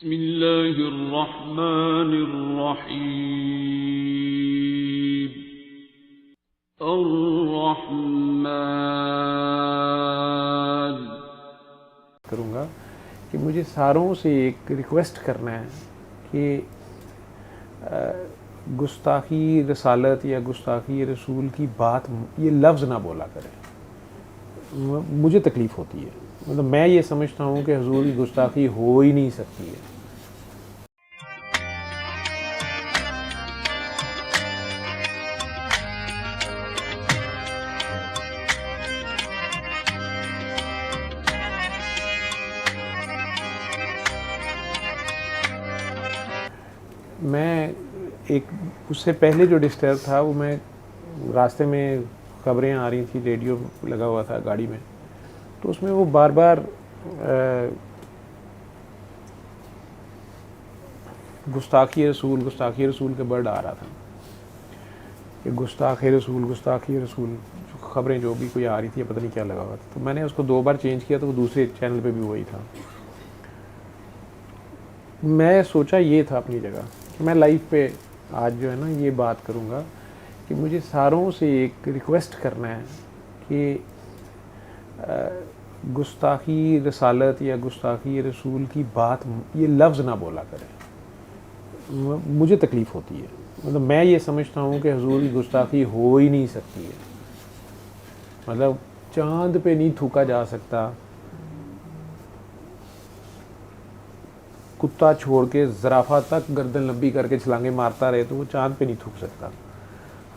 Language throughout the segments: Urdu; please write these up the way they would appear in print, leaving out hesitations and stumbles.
بسم اللہ الرحمن الرحیم الرحمن کروں گا کہ مجھے ساروں سے ایک ریکویسٹ کرنا ہے کہ گستاخی رسالت یا گستاخی رسول کی بات یہ لفظ نہ بولا کریں. مجھے تکلیف ہوتی ہے. مطلب میں یہ سمجھتا ہوں کہ حضور کی گستاخی ہو ہی نہیں سکتی ہے. میں اس سے پہلے جو ڈسٹرب تھا وہ میں راستے میں خبریں آ رہی تھیں, ریڈیو لگا ہوا تھا گاڑی میں, تو اس میں وہ بار بار گستاخی رسول کے ورڈ آ رہا تھا کہ گستاخی رسول خبریں جو بھی کوئی آ رہی تھی, پتہ نہیں کیا لگا ہوا تھا. تو میں نے اس کو 2 بار چینج کیا تو وہ دوسرے چینل پہ بھی وہی تھا. میں سوچا یہ تھا اپنی جگہ کہ میں لائف پہ آج جو ہے نا یہ بات کروں گا کہ مجھے ساروں سے ایک ریکویسٹ کرنا ہے کہ گستاخی رسالت یا گستاخی رسول کی بات یہ لفظ نہ بولا کریں. مجھے تکلیف ہوتی ہے. مطلب میں یہ سمجھتا ہوں کہ حضور کی گستاخی ہو ہی نہیں سکتی ہے. مطلب چاند پہ نہیں تھوکا جا سکتا, کتا چھوڑ کے زرافہ تک گردن لمبی کر کے چھلانگیں مارتا رہے تو وہ چاند پہ نہیں تھوک سکتا.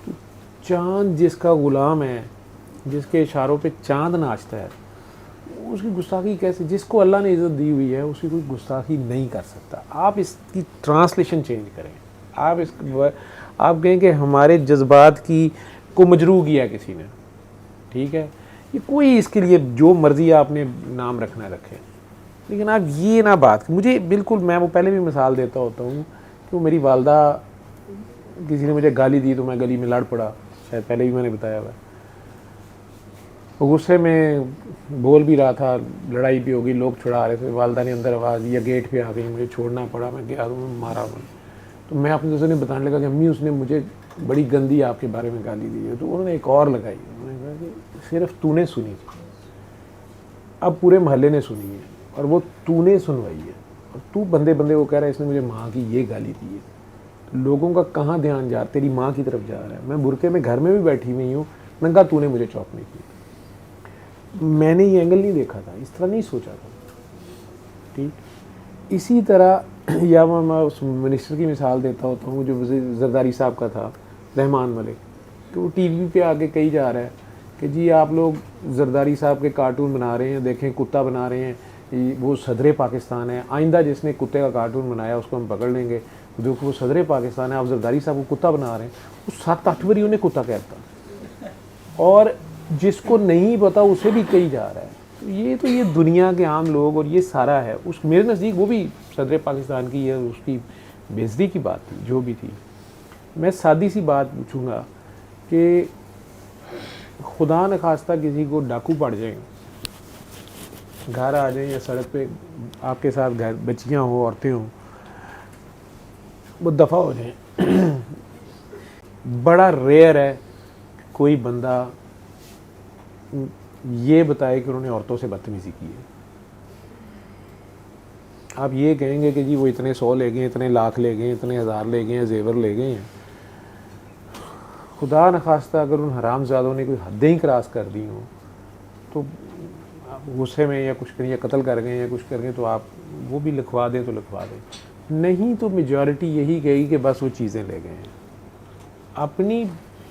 تو چاند جس کا غلام ہے, جس کے اشاروں پہ چاند ناچتا ہے, اس کی گستاخی کیسے؟ جس کو اللہ نے عزت دی ہوئی ہے اس کی کوئی گستاخی نہیں کر سکتا. آپ اس کی ٹرانسلیشن چینج کریں. آپ کہیں کہ ہمارے جذبات کو مجروح کیا کسی نے, ٹھیک ہے, یہ کوئی اس کے لیے جو مرضی آپ نے نام رکھنا رکھے, لیکن آپ یہ نہ بات. مجھے بالکل, میں وہ پہلے بھی مثال دیتا ہوتا ہوں کہ وہ میری والدہ, کسی نے مجھے گالی دی تو میں گلی میں لڑ پڑا, شاید پہلے بھی میں نے بتایا ہوا ہے. غصے میں بول بھی رہا تھا, لڑائی بھی ہوگی, لوگ چھڑا رہے تھے, والدہ نے اندر آواز دی یا گیٹ پہ آ گئی, مجھے چھوڑنا پڑا, میں گیا تو مارا انہوں نے. تو میں اپنے دوستوں نے بتانے لگا کہ امی اس نے مجھے بڑی گندی آپ کے بارے میں گالی دی ہے. تو انہوں نے ایک اور لگائی, انہوں نے کہا کہ صرف تو نے سنی تھی, اب پورے محلے نے سنی ہے اور وہ تو نے سنوائی ہے, اور تو بندے کو کہہ رہا ہے اس نے مجھے ماں کی یہ گالی دی ہے. لوگوں کا کہاں دھیان جا, تیری ماں کی طرف جا رہا ہے. میں برقعے میں گھر میں بھی بیٹھی ہوئی ہوں, میں نے کہا تو نے مجھے چوک نہیں کی. میں نے یہ اینگل نہیں دیکھا تھا, اس طرح نہیں سوچا تھا. ٹھیک اسی طرح یا میں اس منسٹر کی مثال دیتا ہوتا ہوں جو زرداری صاحب کا تھا, رحمان ملک, تو وہ ٹی وی پہ آگے کہی جا رہا ہے کہ جی آپ لوگ زرداری صاحب کے کارٹون بنا رہے ہیں, دیکھیں کتا بنا رہے ہیں, وہ صدر پاکستان ہے, آئندہ جس نے کتے کا کارٹون بنایا اس کو ہم پکڑ لیں گے, جو کہ وہ صدر پاکستان ہے. آپ زرداری صاحب کو کتا بنا رہے ہیں, وہ 7-8 باری انہیں کتا کہتا, اور جس کو نہیں پتا اسے بھی کہی جا رہا ہے. تو یہ دنیا کے عام لوگ, اور یہ سارا ہے. اس میرے نزدیک وہ بھی صدر پاکستان کی ہے, اس کی بے عزتی کی بات تھی جو بھی تھی. میں سادی سی بات پوچھوں گا کہ خدا نخواستہ کسی کو ڈاکو پڑ جائیں, گھر آ جائیں, یا سڑک پہ آپ کے ساتھ گھر بچیاں ہوں, عورتیں ہوں, وہ دفع ہو جائیں. بڑا ریئر ہے کوئی بندہ یہ بتائے کہ انہوں نے عورتوں سے بدتمیزی کی ہے. آپ یہ کہیں گے کہ جی وہ اتنے 100 لے گئے, اتنے لاکھ لے گئے, اتنے 1000 لے گئے ہیں, زیور لے گئے ہیں. خدا نخواستہ اگر ان حرام زادوں نے کوئی حدیں ہی کراس کر دی ہوں تو غصے میں یا کچھ کریں, یا قتل کر گئے یا کچھ کر گئے, تو آپ وہ بھی لکھوا دیں تو لکھوا دیں. نہیں تو میجورٹی یہی کہے گی کہ بس وہ چیزیں لے گئے ہیں. اپنی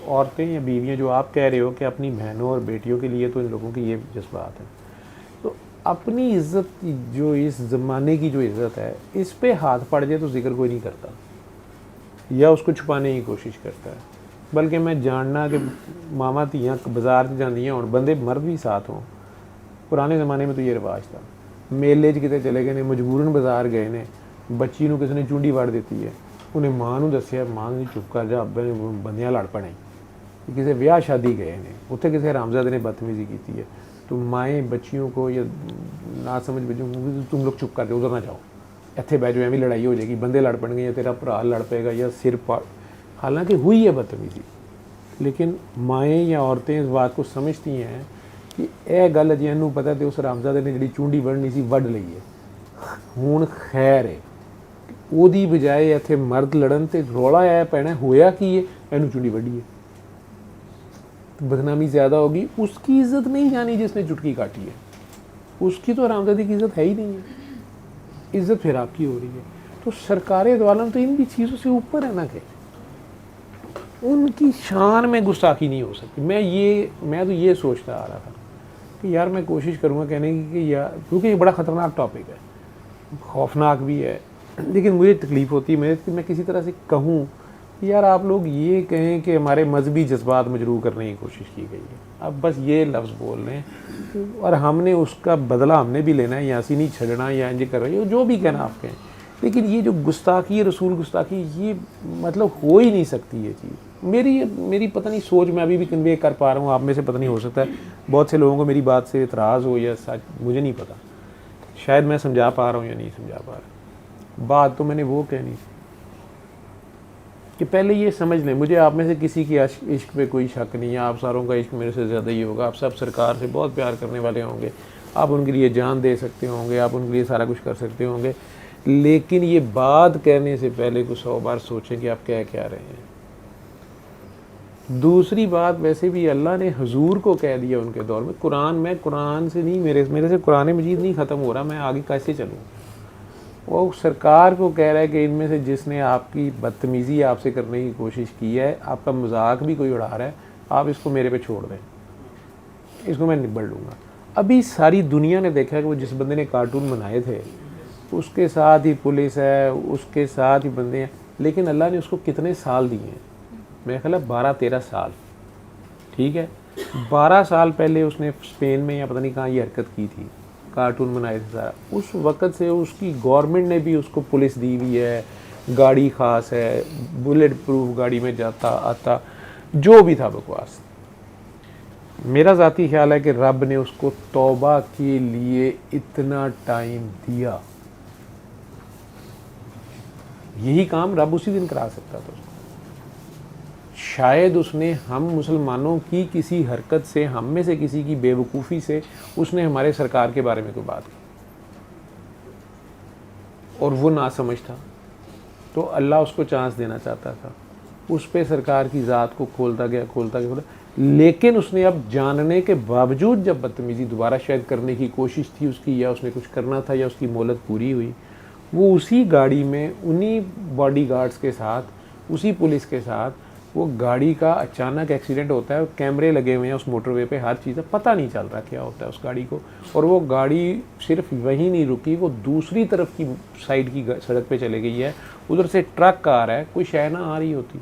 عورتیں یا بیویاں, جو آپ کہہ رہے ہو کہ اپنی بہنوں اور بیٹیوں کے لیے, تو ان لوگوں کی یہ جذبات ہیں. تو اپنی عزت, جو اس زمانے کی جو عزت ہے, اس پہ ہاتھ پڑ جائے تو ذکر کوئی نہیں کرتا, یا اس کو چھپانے کی کوشش کرتا ہے. بلکہ میں جاننا کہ ماما دھیاں بازار جاندیاں ہوں, بندے مرد بھی ساتھ ہوں. پرانے زمانے میں تو یہ رواج تھا. میلے کتے چلے گئے نے, مجبوراً بازار گئے نے, بچی نو کسی نے چونڈی وڑ دیتی ہے, انہیں ماں نو دسیا, ماں نے چپ کر جا, بندیاں لڑ پڑیں. کسی بیاہ شادی گئے نے, اتنے کسی حرامزادے نے بدتمیزی کی ہے, تو مائیں بچیوں کو یا نہ سمجھ بچوں کو تم لوگ چپ کر کے ادھر نہ جاؤ, ਇੱਥੇ ਬਹਿ ਜਾਓ ਐਵੇਂ ਲੜਾਈ ਹੋ ਜਾਏਗੀ, ਬੰਦੇ ਲੜ ਪੈਣਗੇ ਜਾਂ ਤੇਰਾ ਭਰਾ ਲੜ ਪਏਗਾ ਜਾਂ ਸਿਰ ਪਾੜ, حالانکہ ہوئی ہے بدتمیزی, لیکن مائیں یا عورتیں اس بات کو سمجھتی ہیں کہ اے گل جی اینوں پتہ تے اس رامزادے نے جڑی چونڈی وڑنی سی وڈ لئی ہے, ہن خیر ہے ਉਹਦੀ ਬਜਾਏ ਇੱਥੇ ਮਰਦ ਲੜਨ ਤੇ ਰੌਲਾ ਆਇਆ ਪੈਣਾ ਹੋਇਆ ਕੀ ਹੈ, ਇਹਨੂੰ ਚੁੰਡੀ ਵੱਢੀ ਹੈ, بدنامی زیادہ ہوگی. اس کی عزت نہیں جانی جس نے چٹکی کاٹی ہے, اس کی تو حرامزادی کی عزت ہے ہی نہیں ہے, عزت پھر آپ کی ہو رہی ہے. تو سرکار دو عالم تو ان بھی چیزوں سے اوپر ہے نا, کہ ان کی شان میں گستاخی نہیں ہو سکتی. میں تو یہ سوچتا آ رہا تھا کہ یار میں کوشش کروں گا کہنے کی کہ یار, کیونکہ یہ بڑا خطرناک ٹاپک ہے, خوفناک بھی ہے, لیکن مجھے تکلیف ہوتی ہے کہ میں کسی طرح سے کہوں یار آپ لوگ یہ کہیں کہ ہمارے مذہبی جذبات مجروح کرنے کی کوشش کی گئی ہے, اب بس یہ لفظ بول رہے ہیں اور ہم نے اس کا بدلہ ہم نے بھی لینا ہے, یہاں سے نہیں چھڑنا یا انج کر رہے ہو جو بھی کہنا آپ کہیں, لیکن یہ جو گستاخی رسول گستاخی یہ مطلب ہو ہی نہیں سکتی یہ چیز. میری پتہ نہیں سوچ میں ابھی بھی کنوے کر پا رہا ہوں, آپ میں سے پتہ نہیں ہو سکتا ہے بہت سے لوگوں کو میری بات سے اعتراض ہو یا سچ, مجھے نہیں پتہ, شاید میں سمجھا پا رہا ہوں یا نہیں سمجھا پا رہا. بات تو میں نے وہ کہنی کہ پہلے یہ سمجھ لیں, مجھے آپ میں سے کسی کی عشق پہ کوئی شک نہیں ہے, آپ ساروں کا عشق میرے سے زیادہ ہی ہوگا, آپ سب سرکار سے بہت پیار کرنے والے ہوں گے, آپ ان کے لیے جان دے سکتے ہوں گے, آپ ان کے لیے سارا کچھ کر سکتے ہوں گے, لیکن یہ بات کہنے سے پہلے کچھ 100 بار سوچیں کہ آپ کہہ کیا رہے ہیں. دوسری بات, ویسے بھی اللہ نے حضور کو کہہ دیا ان کے دور میں, قرآن سے نہیں, میرے سے قرآن مجید نہیں ختم ہو رہا, میں آگے کیسے چلوں. وہ سرکار کو کہہ رہا ہے کہ ان میں سے جس نے آپ کی بدتمیزی آپ سے کرنے کی کوشش کی ہے, آپ کا مذاق بھی کوئی اڑا رہا ہے, آپ اس کو میرے پہ چھوڑ دیں, اس کو میں نبڑ لوں گا. ابھی ساری دنیا نے دیکھا کہ وہ جس بندے نے کارٹون بنائے تھے اس کے ساتھ ہی پولیس ہے, اس کے ساتھ ہی بندے ہیں, لیکن اللہ نے اس کو کتنے سال دیے ہیں, میرے خیال ہے 12-13 سال, ٹھیک ہے. 12 سال پہلے اس نے اسپین میں یا پتہ نہیں کہاں یہ حرکت کی تھی, کارٹون بنائے تھے سارا, اس وقت سے اس کی گورنمنٹ نے بھی اس کو پولیس دی ہوئی ہے, گاڑی خاص ہے, بلیٹ پروف گاڑی میں جاتا آتا, جو بھی تھا بکواس. میرا ذاتی خیال ہے کہ رب نے اس کو توبہ کے لیے اتنا ٹائم دیا, یہی کام رب اسی دن کرا سکتا تھا اس کو. شاید اس نے ہم مسلمانوں کی کسی حرکت سے, ہم میں سے کسی کی بے وقوفی سے اس نے ہمارے سرکار کے بارے میں کوئی بات کی اور وہ نہ سمجھ تھا, تو اللہ اس کو چانس دینا چاہتا تھا, اس پہ سرکار کی ذات کو کھولتا گیا, لیکن اس نے اب جاننے کے باوجود جب بدتمیزی دوبارہ شاید کرنے کی کوشش تھی اس کی, یا اس نے کچھ کرنا تھا یا اس کی مہلت پوری ہوئی, وہ اسی گاڑی میں انہی باڈی گارڈز کے ساتھ, اسی پولیس کے ساتھ, وہ گاڑی کا اچانک ایکسیڈنٹ ہوتا ہے, کیمرے لگے ہوئے ہیں اس موٹر وے پہ, ہر چیز ہے, پتہ نہیں چل رہا کیا ہوتا ہے اس گاڑی کو, اور وہ گاڑی صرف وہیں نہیں رکی, وہ دوسری طرف کی سائڈ کی سڑک پہ چلے گئی ہے, ادھر سے ٹرک آ رہا ہے, کوئی شے نہ آ رہی ہوتی,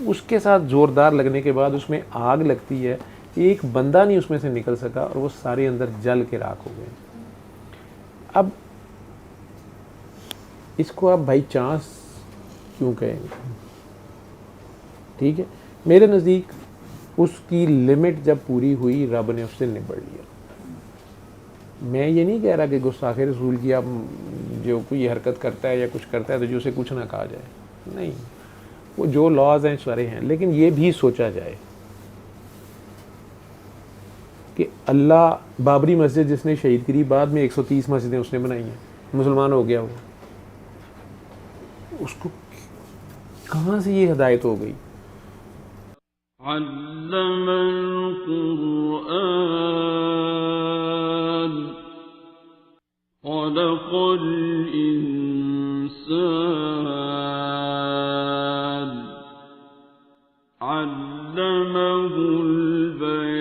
اس کے ساتھ زوردار لگنے کے بعد اس میں آگ لگتی ہے, ایک بندہ نہیں اس میں سے نکل سکا اور وہ سارے اندر جل کے راکھ ہو گئے. اب اس کو آپ بائی چانس کیوں کہیں گے, ٹھیک ہے. میرے نزدیک اس کی لمٹ جب پوری ہوئی رب نے اس سے نبڑ لیا. میں یہ نہیں کہہ رہا کہ گستاخ رسول کی اب جو کوئی حرکت کرتا ہے یا کچھ کرتا ہے تو جو اسے کچھ نہ کہا جائے, نہیں, وہ جو لاز ہیں سارے ہیں, لیکن یہ بھی سوچا جائے کہ اللہ بابری مسجد جس نے شہید کری, بعد میں 130 مسجدیں اس نے بنائی ہیں, مسلمان ہو گیا وہ, اس کو کہاں سے یہ ہدایت ہو گئی. علم القرآن خلق الإنسان علمه البيان